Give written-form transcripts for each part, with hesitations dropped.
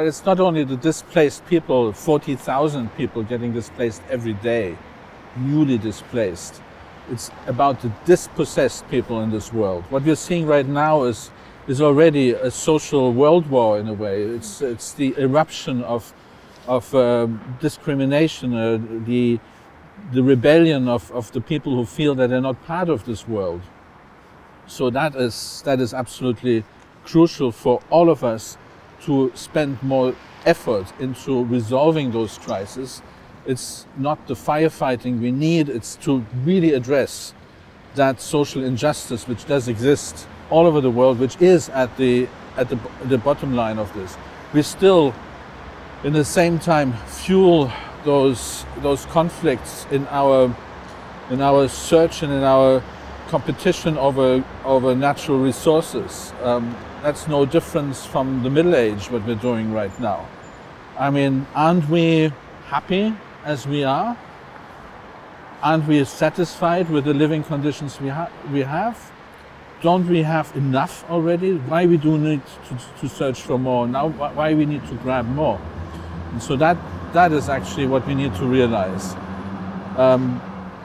But it's not only the displaced people, 40,000 people getting displaced every day, newly displaced. It's about the dispossessed people in this world. What we're seeing right now is already a social world war in a way. It's the eruption of discrimination, the rebellion of the people who feel that they're not part of this world. So that is absolutely crucial for all of us to spend more effort into resolving those crises. It's not the firefighting we need, it's to really address that social injustice which does exist all over the world, which is at the bottom line of this. We still, in the same time, fuel those conflicts in our search and in our competition over natural resources. That's no difference from the Middle Age, what we're doing right now. I mean, aren't we happy as we are? Aren't we satisfied with the living conditions we have? Don't we have enough already? Why we do need to search for more now? Why we need to grab more? And so that is actually what we need to realize.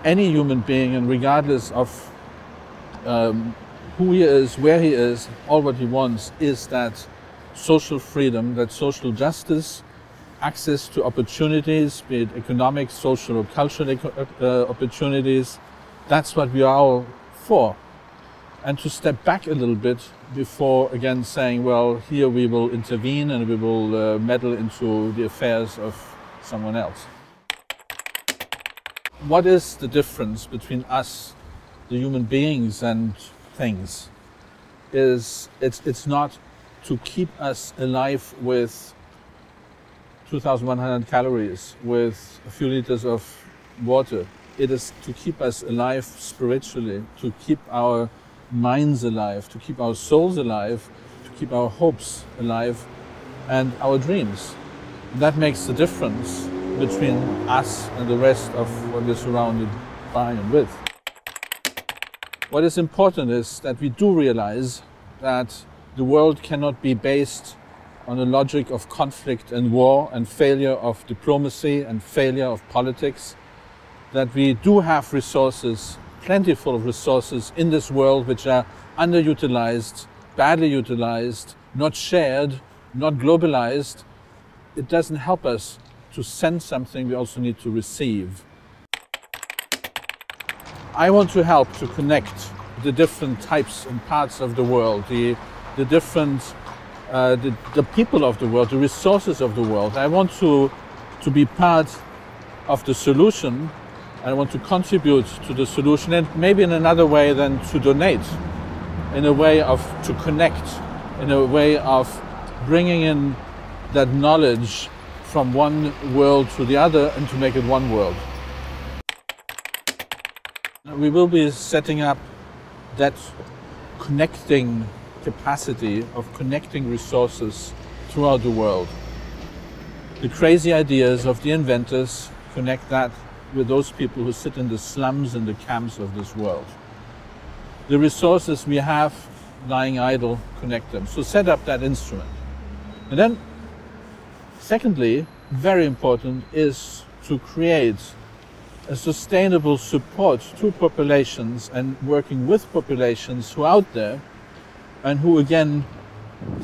Any human being, and regardless of who he is, where he is, all what he wants is that social freedom, that social justice, access to opportunities, be it economic, social or cultural opportunities. That's what we are all for. And to step back a little bit before again saying, well, here we will intervene and we will meddle into the affairs of someone else. What is the difference between us, the human beings, and things? It's not to keep us alive with 2,100 calories, with a few liters of water. It is to keep us alive spiritually, to keep our minds alive, to keep our souls alive, to keep our hopes alive and our dreams. That makes the difference between us and the rest of what we're surrounded by and with. What is important is that we do realize that the world cannot be based on a logic of conflict and war and failure of diplomacy and failure of politics, that we do have resources, plentiful of resources in this world which are underutilized, badly utilized, not shared, not globalized. It doesn't help us to send something, we also need to receive. I want to help to connect the different types and parts of the world, the people of the world, the resources of the world. I want to be part of the solution. I want to contribute to the solution, and maybe in another way than to donate, in a way of to connect, in a way of bringing in that knowledge from one world to the other and to make it one world. We will be setting up that connecting capacity of connecting resources throughout the world. The crazy ideas of the inventors, connect that with those people who sit in the slums and the camps of this world. The resources we have lying idle, connect them. So set up that instrument. And then, secondly, very important, is to create a sustainable support to populations and working with populations who are out there and who again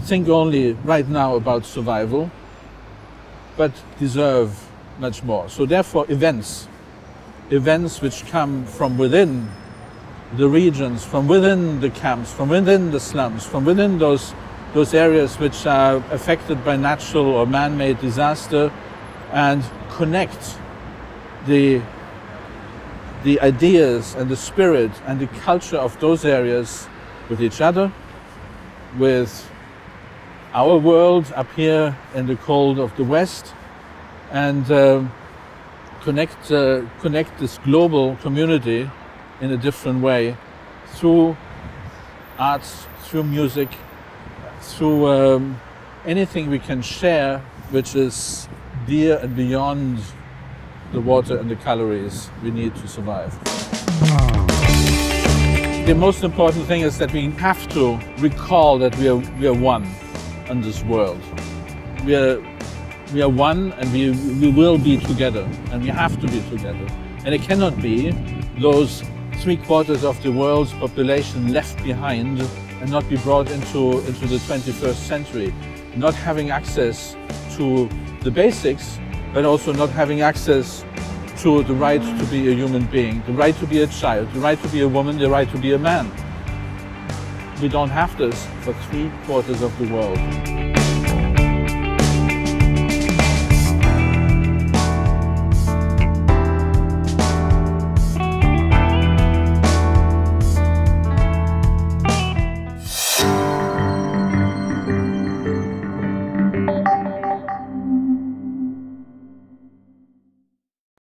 think only right now about survival, but deserve much more. So therefore events which come from within the regions, from within the camps, from within the slums, from within those areas which are affected by natural or man-made disaster, and connect the ideas and the spirit and the culture of those areas with each other, with our world up here in the cold of the West, and connect this global community in a different way through arts, through music, through anything we can share which is dear and beyond the water and the calories we need to survive. The most important thing is that we have to recall that we are one in this world. we are one, and we will be together, and we have to be together. And it cannot be those 3/4 of the world's population left behind and not be brought into the 21st century, not having access to the basics, but also not having access to the right to be a human being, the right to be a child, the right to be a woman, the right to be a man. We don't have this for 3/4 of the world.